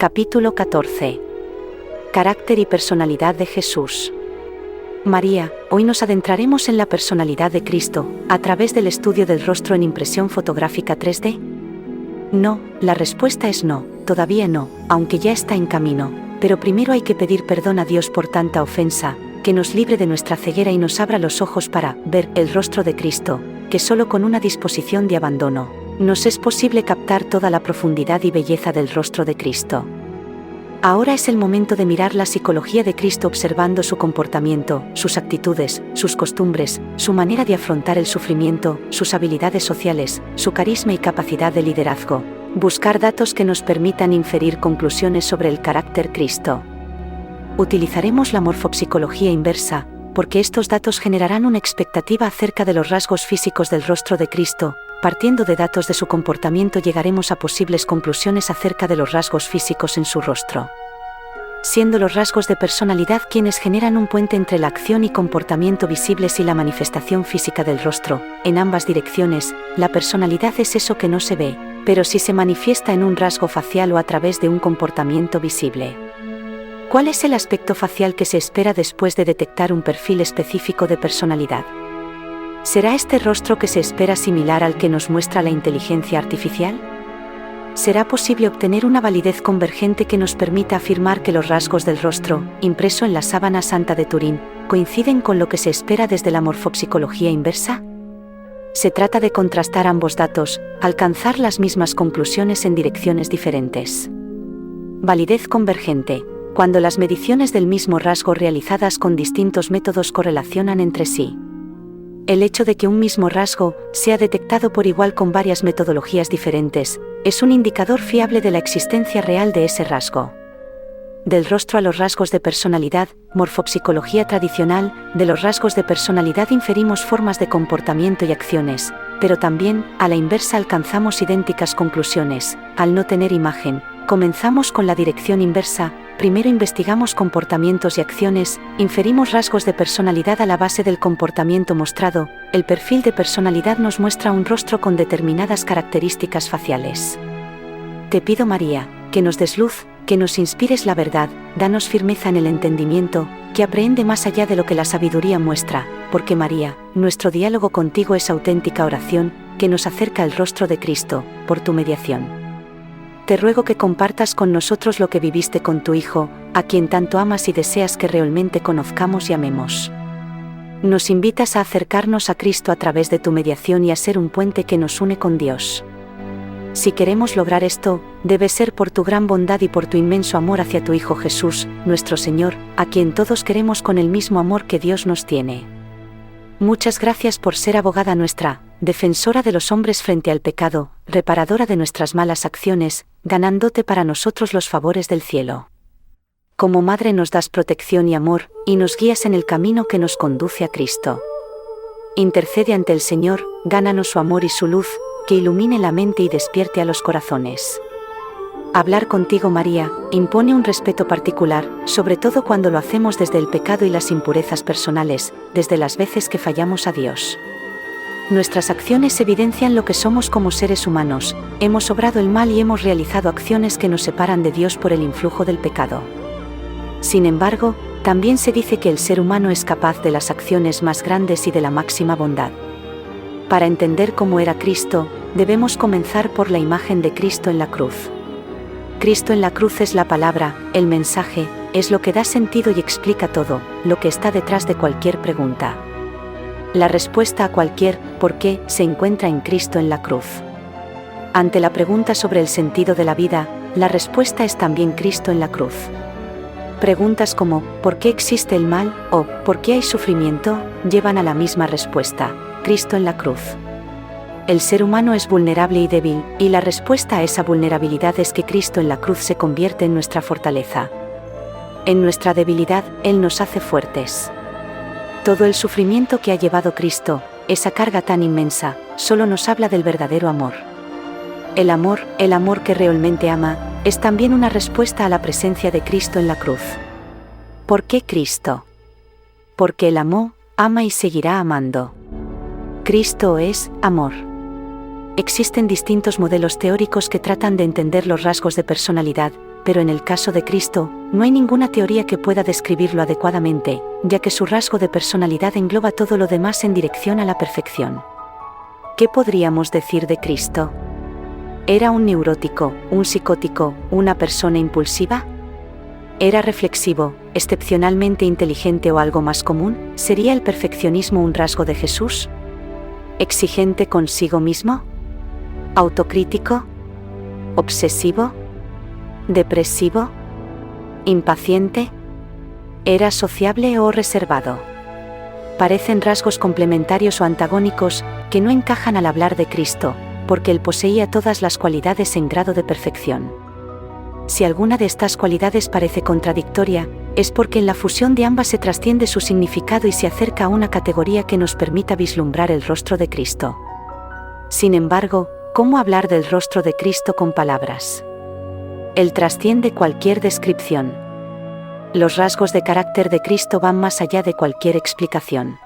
Capítulo 14. Carácter y personalidad de Jesús. María, hoy nos adentraremos en la personalidad de Cristo, a través del estudio del rostro en impresión fotográfica 3D. No, la respuesta es no, todavía no, aunque ya está en camino, pero primero hay que pedir perdón a Dios por tanta ofensa, que nos libre de nuestra ceguera y nos abra los ojos para ver el rostro de Cristo, que solo con una disposición de abandono, nos es posible captar toda la profundidad y belleza del rostro de Cristo. Ahora es el momento de mirar la psicología de Cristo observando su comportamiento, sus actitudes, sus costumbres, su manera de afrontar el sufrimiento, sus habilidades sociales, su carisma y capacidad de liderazgo. Buscar datos que nos permitan inferir conclusiones sobre el carácter Cristo. Utilizaremos la morfopsicología inversa, porque estos datos generarán una expectativa acerca de los rasgos físicos del rostro de Cristo. Partiendo de datos de su comportamiento llegaremos a posibles conclusiones acerca de los rasgos físicos en su rostro. Siendo los rasgos de personalidad quienes generan un puente entre la acción y comportamiento visibles y la manifestación física del rostro, en ambas direcciones, la personalidad es eso que no se ve, pero sí se manifiesta en un rasgo facial o a través de un comportamiento visible. ¿Cuál es el aspecto facial que se espera después de detectar un perfil específico de personalidad? ¿Será este rostro que se espera similar al que nos muestra la inteligencia artificial? ¿Será posible obtener una validez convergente que nos permita afirmar que los rasgos del rostro, impreso en la sábana santa de Turín, coinciden con lo que se espera desde la morfopsicología inversa? Se trata de contrastar ambos datos, alcanzar las mismas conclusiones en direcciones diferentes. Validez convergente, cuando las mediciones del mismo rasgo realizadas con distintos métodos correlacionan entre sí. El hecho de que un mismo rasgo sea detectado por igual con varias metodologías diferentes, es un indicador fiable de la existencia real de ese rasgo. Del rostro a los rasgos de personalidad, morfopsicología tradicional, de los rasgos de personalidad inferimos formas de comportamiento y acciones, pero también, a la inversa alcanzamos idénticas conclusiones. Al no tener imagen, comenzamos con la dirección inversa. Primero investigamos comportamientos y acciones, inferimos rasgos de personalidad a la base del comportamiento mostrado. El perfil de personalidad nos muestra un rostro con determinadas características faciales. Te pido, María, que nos des luz, que nos inspires la verdad, danos firmeza en el entendimiento, que aprehende más allá de lo que la sabiduría muestra, porque María, nuestro diálogo contigo es auténtica oración, que nos acerca al rostro de Cristo, por tu mediación. Te ruego que compartas con nosotros lo que viviste con tu Hijo, a quien tanto amas y deseas que realmente conozcamos y amemos. Nos invitas a acercarnos a Cristo a través de tu mediación y a ser un puente que nos une con Dios. Si queremos lograr esto, debe ser por tu gran bondad y por tu inmenso amor hacia tu Hijo Jesús, nuestro Señor, a quien todos queremos con el mismo amor que Dios nos tiene. Muchas gracias por ser abogada nuestra, defensora de los hombres frente al pecado, reparadora de nuestras malas acciones, ganándote para nosotros los favores del cielo. Como Madre nos das protección y amor, y nos guías en el camino que nos conduce a Cristo. Intercede ante el Señor, gánanos su amor y su luz, que ilumine la mente y despierte a los corazones. Hablar contigo, María, impone un respeto particular, sobre todo cuando lo hacemos desde el pecado y las impurezas personales, desde las veces que fallamos a Dios. Nuestras acciones evidencian lo que somos como seres humanos, hemos obrado el mal y hemos realizado acciones que nos separan de Dios por el influjo del pecado. Sin embargo, también se dice que el ser humano es capaz de las acciones más grandes y de la máxima bondad. Para entender cómo era Cristo, debemos comenzar por la imagen de Cristo en la cruz. Cristo en la cruz es la palabra, el mensaje, es lo que da sentido y explica todo, lo que está detrás de cualquier pregunta. La respuesta a cualquier ¿por qué? Se encuentra en Cristo en la cruz. Ante la pregunta sobre el sentido de la vida, la respuesta es también Cristo en la cruz. Preguntas como ¿por qué existe el mal? O ¿por qué hay sufrimiento? Llevan a la misma respuesta, Cristo en la cruz. El ser humano es vulnerable y débil, y la respuesta a esa vulnerabilidad es que Cristo en la cruz se convierte en nuestra fortaleza. En nuestra debilidad, Él nos hace fuertes. Todo el sufrimiento que ha llevado Cristo, esa carga tan inmensa, solo nos habla del verdadero amor. El amor que realmente ama, es también una respuesta a la presencia de Cristo en la cruz. ¿Por qué Cristo? Porque Él amó, ama y seguirá amando. Cristo es amor. Existen distintos modelos teóricos que tratan de entender los rasgos de personalidad, pero en el caso de Cristo, no hay ninguna teoría que pueda describirlo adecuadamente, ya que su rasgo de personalidad engloba todo lo demás en dirección a la perfección. ¿Qué podríamos decir de Cristo? ¿Era un neurótico, un psicótico, una persona impulsiva? ¿Era reflexivo, excepcionalmente inteligente o algo más común? ¿Sería el perfeccionismo un rasgo de Jesús? ¿Exigente consigo mismo? ¿Autocrítico? ¿Obsesivo? ¿Depresivo? ¿Impaciente? ¿Era sociable o reservado? Parecen rasgos complementarios o antagónicos que no encajan al hablar de Cristo, porque Él poseía todas las cualidades en grado de perfección. Si alguna de estas cualidades parece contradictoria, es porque en la fusión de ambas se trasciende su significado y se acerca a una categoría que nos permita vislumbrar el rostro de Cristo. Sin embargo, ¿cómo hablar del rostro de Cristo con palabras? Él trasciende cualquier descripción. Los rasgos de carácter de Cristo van más allá de cualquier explicación.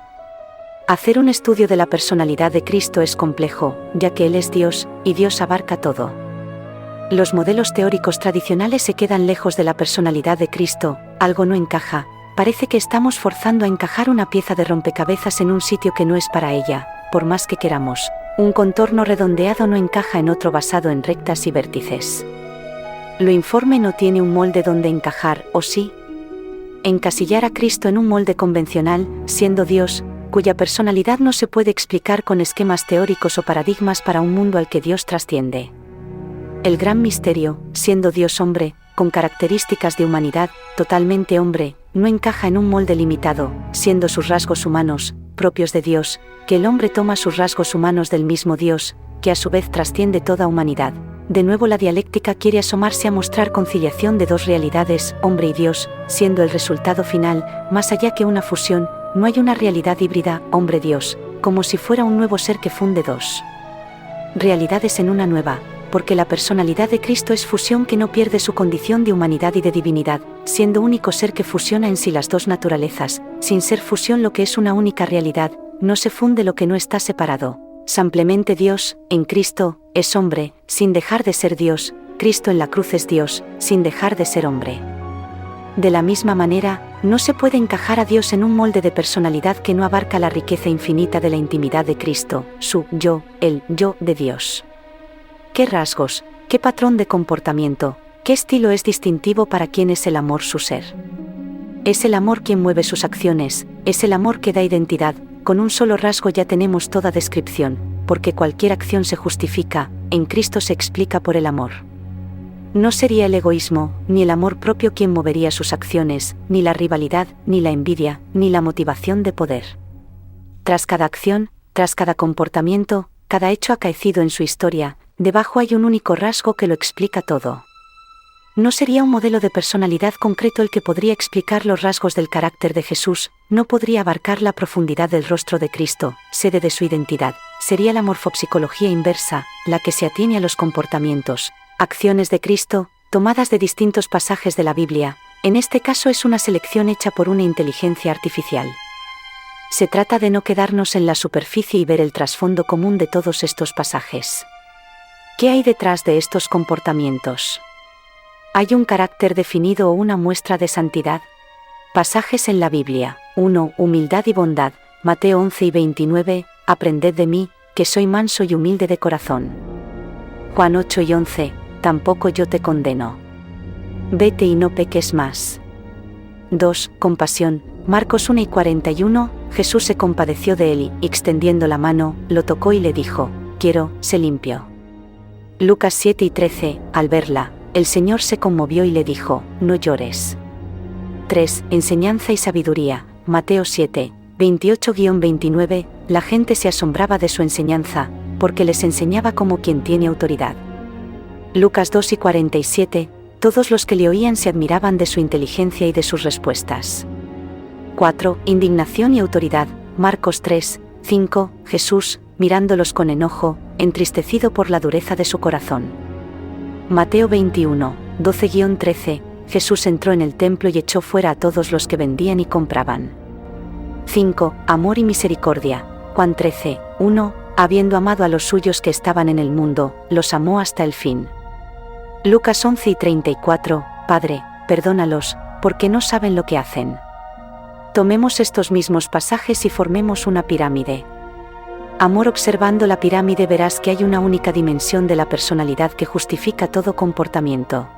Hacer un estudio de la personalidad de Cristo es complejo, ya que Él es Dios, y Dios abarca todo. Los modelos teóricos tradicionales se quedan lejos de la personalidad de Cristo, algo no encaja, parece que estamos forzando a encajar una pieza de rompecabezas en un sitio que no es para ella, por más que queramos. Un contorno redondeado no encaja en otro basado en rectas y vértices. Lo informe no tiene un molde donde encajar, ¿o sí? Encasillar a Cristo en un molde convencional, siendo Dios, cuya personalidad no se puede explicar con esquemas teóricos o paradigmas para un mundo al que Dios trasciende. El gran misterio, siendo Dios hombre, con características de humanidad, totalmente hombre, no encaja en un molde limitado, siendo sus rasgos humanos, propios de Dios, que el hombre toma sus rasgos humanos del mismo Dios, que a su vez trasciende toda humanidad. De nuevo la dialéctica quiere asomarse a mostrar conciliación de dos realidades, hombre y Dios, siendo el resultado final, más allá que una fusión, no hay una realidad híbrida, hombre-Dios, como si fuera un nuevo ser que funde dos realidades en una nueva, porque la personalidad de Cristo es fusión que no pierde su condición de humanidad y de divinidad, siendo único ser que fusiona en sí las dos naturalezas, sin ser fusión lo que es una única realidad, no se funde lo que no está separado. Simplemente Dios, en Cristo, es hombre, sin dejar de ser Dios, Cristo en la cruz es Dios, sin dejar de ser hombre. De la misma manera, no se puede encajar a Dios en un molde de personalidad que no abarca la riqueza infinita de la intimidad de Cristo, su yo, el yo de Dios. ¿Qué rasgos, qué patrón de comportamiento, qué estilo es distintivo para quien es el amor su ser? Es el amor quien mueve sus acciones, es el amor que da identidad, con un solo rasgo ya tenemos toda descripción, porque cualquier acción se justifica, en Cristo se explica por el amor. No sería el egoísmo, ni el amor propio quien movería sus acciones, ni la rivalidad, ni la envidia, ni la motivación de poder. Tras cada acción, tras cada comportamiento, cada hecho acaecido en su historia, debajo hay un único rasgo que lo explica todo. No sería un modelo de personalidad concreto el que podría explicar los rasgos del carácter de Jesús, no podría abarcar la profundidad del rostro de Cristo, sede de su identidad, sería la morfopsicología inversa, la que se atiene a los comportamientos, acciones de Cristo, tomadas de distintos pasajes de la Biblia, en este caso es una selección hecha por una inteligencia artificial. Se trata de no quedarnos en la superficie y ver el trasfondo común de todos estos pasajes. ¿Qué hay detrás de estos comportamientos? ¿Hay un carácter definido o una muestra de santidad? Pasajes en la Biblia. 1. Humildad y bondad. Mateo 11 y 29. Aprended de mí, que soy manso y humilde de corazón. Juan 8 y 11. Tampoco yo te condeno. Vete y no peques más. 2. Compasión. Marcos 1 y 41. Jesús se compadeció de él y, extendiendo la mano, lo tocó y le dijo: quiero, sé limpio. Lucas 7 y 13. Al verla, el Señor se conmovió y le dijo: no llores. 3. Enseñanza y sabiduría. Mateo 7, 28-29. La gente se asombraba de su enseñanza, porque les enseñaba como quien tiene autoridad. Lucas 2 y 47. Todos los que le oían se admiraban de su inteligencia y de sus respuestas. 4. Indignación y autoridad. Marcos 3, 5. Jesús, mirándolos con enojo, entristecido por la dureza de su corazón. Mateo 21, 12-13. Jesús entró en el templo y echó fuera a todos los que vendían y compraban. 5. Amor y misericordia. Juan 13, 1. Habiendo amado a los suyos que estaban en el mundo, los amó hasta el fin. Lucas 11:34, Padre, perdónalos, porque no saben lo que hacen. Tomemos estos mismos pasajes y formemos una pirámide. Amor. Observando la pirámide verás que hay una única dimensión de la personalidad que justifica todo comportamiento.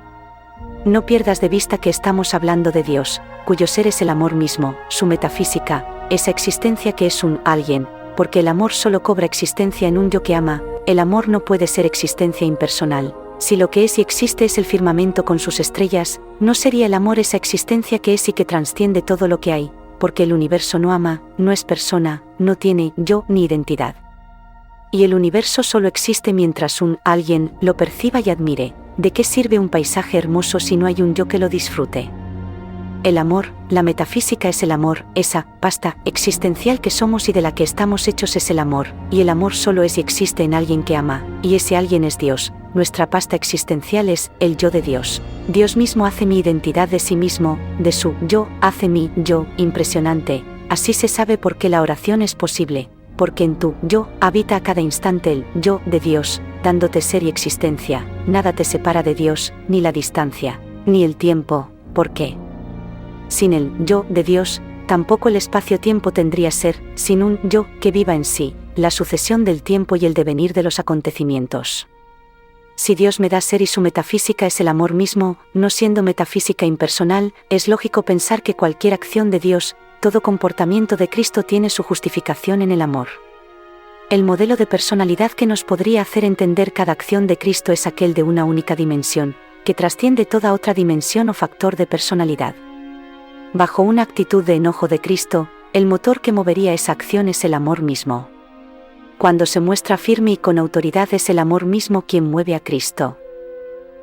No pierdas de vista que estamos hablando de Dios, cuyo ser es el amor mismo, su metafísica, esa existencia que es un alguien, porque el amor solo cobra existencia en un yo que ama. El amor no puede ser existencia impersonal. Si lo que es y existe es el firmamento con sus estrellas, no sería el amor esa existencia que es y que trasciende todo lo que hay, porque el universo no ama, no es persona, no tiene yo ni identidad. Y el universo solo existe mientras un alguien lo perciba y admire. ¿De qué sirve un paisaje hermoso si no hay un yo que lo disfrute? El amor, la metafísica es el amor, esa pasta existencial que somos y de la que estamos hechos es el amor, y el amor solo es y existe en alguien que ama, y ese alguien es Dios. Nuestra pasta existencial es el yo de Dios. Dios mismo hace mi identidad de sí mismo, de su yo, hace mi yo, impresionante. Así se sabe por qué la oración es posible, porque en tu yo habita a cada instante el yo de Dios, dándote ser y existencia. Nada te separa de Dios, ni la distancia, ni el tiempo. ¿Por qué? Sin el yo de Dios, tampoco el espacio-tiempo tendría ser, sin un yo que viva en sí, la sucesión del tiempo y el devenir de los acontecimientos. Si Dios me da ser y su metafísica es el amor mismo, no siendo metafísica impersonal, es lógico pensar que cualquier acción de Dios, todo comportamiento de Cristo tiene su justificación en el amor. El modelo de personalidad que nos podría hacer entender cada acción de Cristo es aquel de una única dimensión, que trasciende toda otra dimensión o factor de personalidad. Bajo una actitud de enojo de Cristo, el motor que movería esa acción es el amor mismo. Cuando se muestra firme y con autoridad es el amor mismo quien mueve a Cristo.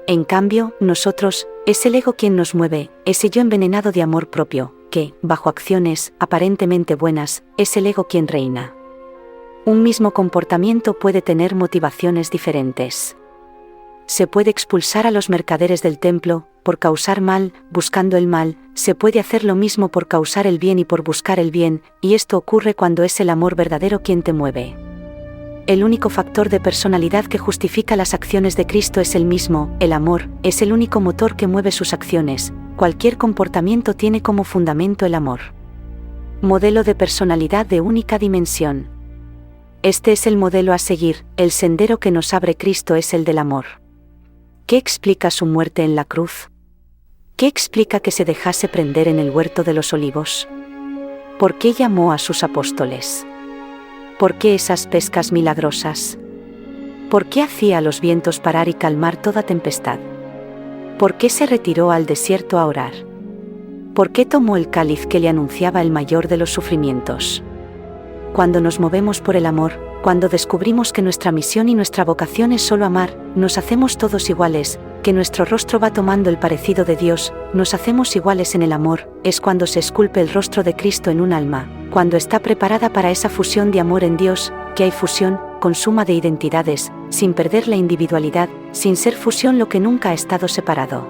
En cambio, nosotros, es el ego quien nos mueve, ese yo envenenado de amor propio, que, bajo acciones aparentemente buenas, es el ego quien reina. Un mismo comportamiento puede tener motivaciones diferentes. Se puede expulsar a los mercaderes del templo, por causar mal, buscando el mal, se puede hacer lo mismo por causar el bien y por buscar el bien, y esto ocurre cuando es el amor verdadero quien te mueve. El único factor de personalidad que justifica las acciones de Cristo es el mismo, el amor, es el único motor que mueve sus acciones. Cualquier comportamiento tiene como fundamento el amor. Modelo de personalidad de única dimensión. Este es el modelo a seguir, el sendero que nos abre Cristo es el del amor. ¿Qué explica su muerte en la cruz? ¿Qué explica que se dejase prender en el huerto de los olivos? ¿Por qué llamó a sus apóstoles? ¿Por qué esas pescas milagrosas? ¿Por qué hacía a los vientos parar y calmar toda tempestad? ¿Por qué se retiró al desierto a orar? ¿Por qué tomó el cáliz que le anunciaba el mayor de los sufrimientos? Cuando nos movemos por el amor, cuando descubrimos que nuestra misión y nuestra vocación es solo amar, nos hacemos todos iguales, que nuestro rostro va tomando el parecido de Dios, nos hacemos iguales en el amor, es cuando se esculpe el rostro de Cristo en un alma, cuando está preparada para esa fusión de amor en Dios, que hay fusión, consuma de identidades, sin perder la individualidad, sin ser fusión lo que nunca ha estado separado.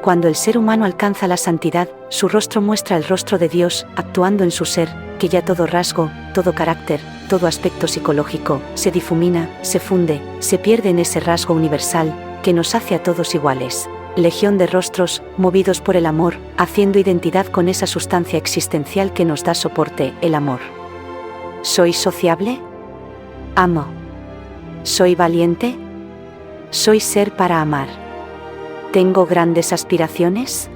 Cuando el ser humano alcanza la santidad, su rostro muestra el rostro de Dios, actuando en su ser, que ya todo rasgo, todo carácter, todo aspecto psicológico, se difumina, se funde, se pierde en ese rasgo universal, que nos hace a todos iguales. Legión de rostros, movidos por el amor, haciendo identidad con esa sustancia existencial que nos da soporte, el amor. ¿Soy sociable? Amo. ¿Soy valiente? Soy ser para amar. ¿Tengo grandes aspiraciones?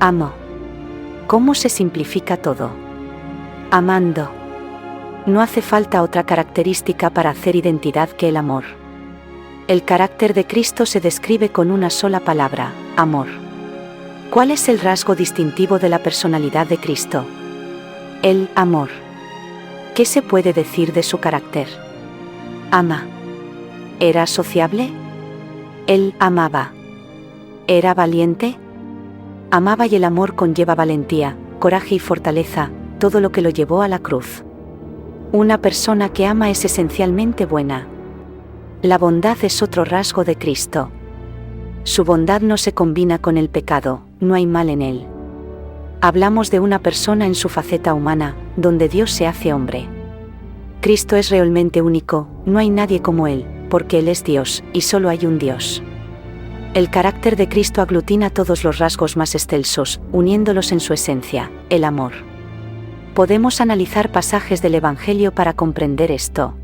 Amo. ¿Cómo se simplifica todo? Amando. No hace falta otra característica para hacer identidad que el amor. El carácter de Cristo se describe con una sola palabra, amor. ¿Cuál es el rasgo distintivo de la personalidad de Cristo? El amor. ¿Qué se puede decir de su carácter? Ama. ¿Era sociable? Él amaba. ¿Era valiente? Amaba y el amor conlleva valentía, coraje y fortaleza, todo lo que lo llevó a la cruz. Una persona que ama es esencialmente buena. La bondad es otro rasgo de Cristo. Su bondad no se combina con el pecado, no hay mal en él. Hablamos de una persona en su faceta humana, donde Dios se hace hombre. Cristo es realmente único, no hay nadie como él, porque él es Dios, y solo hay un Dios. El carácter de Cristo aglutina todos los rasgos más excelsos, uniéndolos en su esencia, el amor. Podemos analizar pasajes del Evangelio para comprender esto.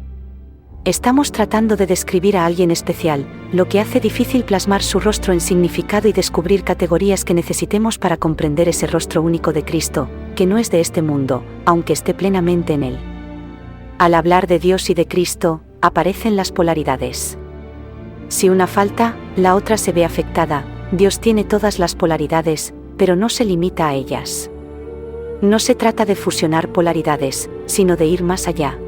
Estamos tratando de describir a alguien especial, lo que hace difícil plasmar su rostro en significado y descubrir categorías que necesitemos para comprender ese rostro único de Cristo, que no es de este mundo, aunque esté plenamente en él. Al hablar de Dios y de Cristo, aparecen las polaridades. Si una falta, la otra se ve afectada. Dios tiene todas las polaridades, pero no se limita a ellas. No se trata de fusionar polaridades, sino de ir más allá.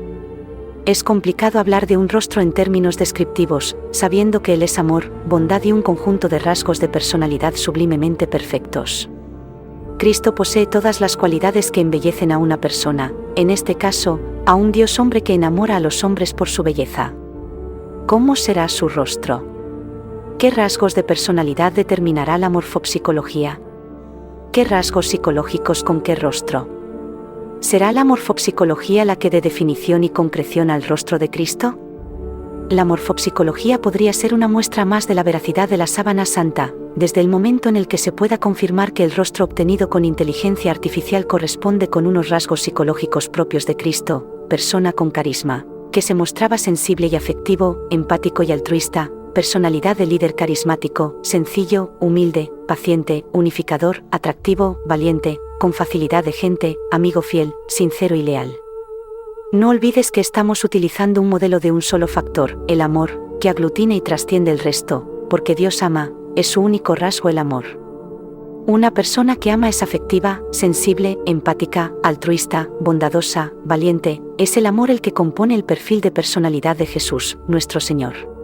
Es complicado hablar de un rostro en términos descriptivos, sabiendo que Él es amor, bondad y un conjunto de rasgos de personalidad sublimemente perfectos. Cristo posee todas las cualidades que embellecen a una persona, en este caso, a un Dios hombre que enamora a los hombres por su belleza. ¿Cómo será su rostro? ¿Qué rasgos de personalidad determinará la morfopsicología? ¿Qué rasgos psicológicos con qué rostro? ¿Será la morfopsicología la que dé definición y concreción al rostro de Cristo? La morfopsicología podría ser una muestra más de la veracidad de la sábana santa, desde el momento en el que se pueda confirmar que el rostro obtenido con inteligencia artificial corresponde con unos rasgos psicológicos propios de Cristo, persona con carisma, que se mostraba sensible y afectivo, empático y altruista, personalidad de líder carismático, sencillo, humilde, paciente, unificador, atractivo, valiente, con facilidad de gente, amigo fiel, sincero y leal. No olvides que estamos utilizando un modelo de un solo factor, el amor, que aglutina y trasciende el resto, porque Dios ama, es su único rasgo el amor. Una persona que ama es afectiva, sensible, empática, altruista, bondadosa, valiente, es el amor el que compone el perfil de personalidad de Jesús, nuestro Señor.